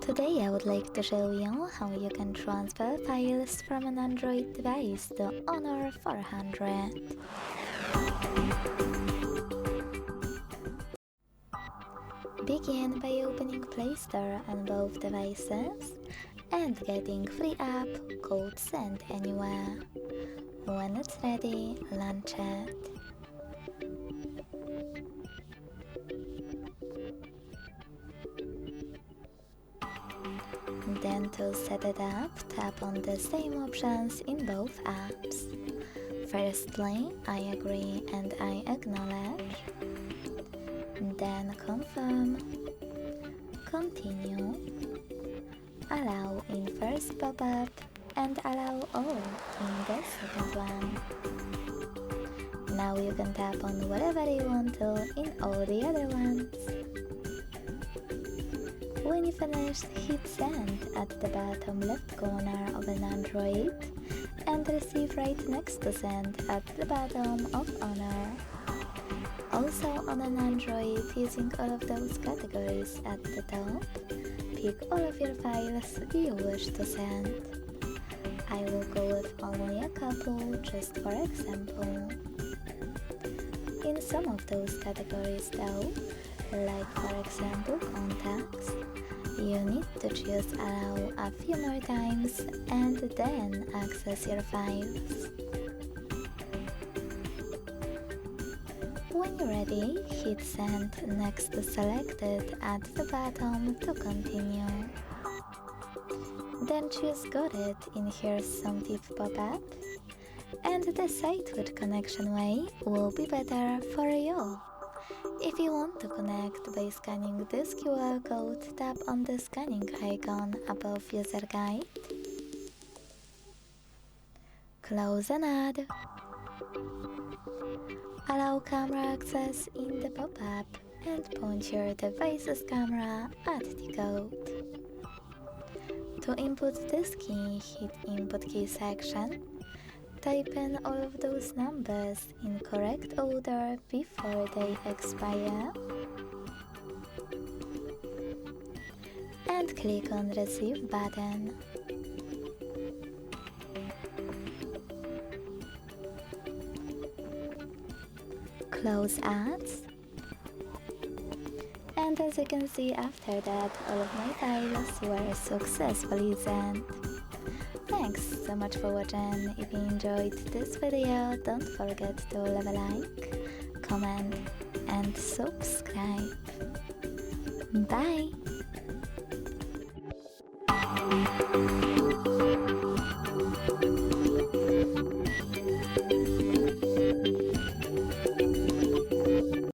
Today I would like to show you how you can transfer files from an Android device to Honor 400. Begin by opening Play Store on both devices and getting free app called Send Anywhere. When it's ready, launch it. Then to set it up, tap on the same options in both apps. Firstly, I agree and I acknowledge. Then confirm, continue, allow in first pop-up and allow all in the second one. Now you can tap on whatever you want to in all the other ones. When you finish, hit send at the bottom left corner of an Android and receive right next to send at the bottom of Honor. Also on an Android, using all of those categories at the top, pick all of your files you wish to send. I will go with only a couple, just for example. In some of those categories though, like for example contacts, you need to choose allow a few more times and then access your files. When you're ready, hit send next to selected at the bottom to continue. Then choose got it in Here's Some Tip pop-up, and decide which connection way will be better for you. If you want to connect by scanning this QR code, tap on the scanning icon above user guide. Close and add. Allow camera access in the pop-up and point your device's camera at the code. To input this key, hit Input Key section. Type in all of those numbers in correct order before they expire. And click on Receive button. Close ads. And as you can see, after that, all of my files were successfully sent. Thanks so much for watching. If you enjoyed this video, don't forget to leave a like, comment and subscribe. Bye!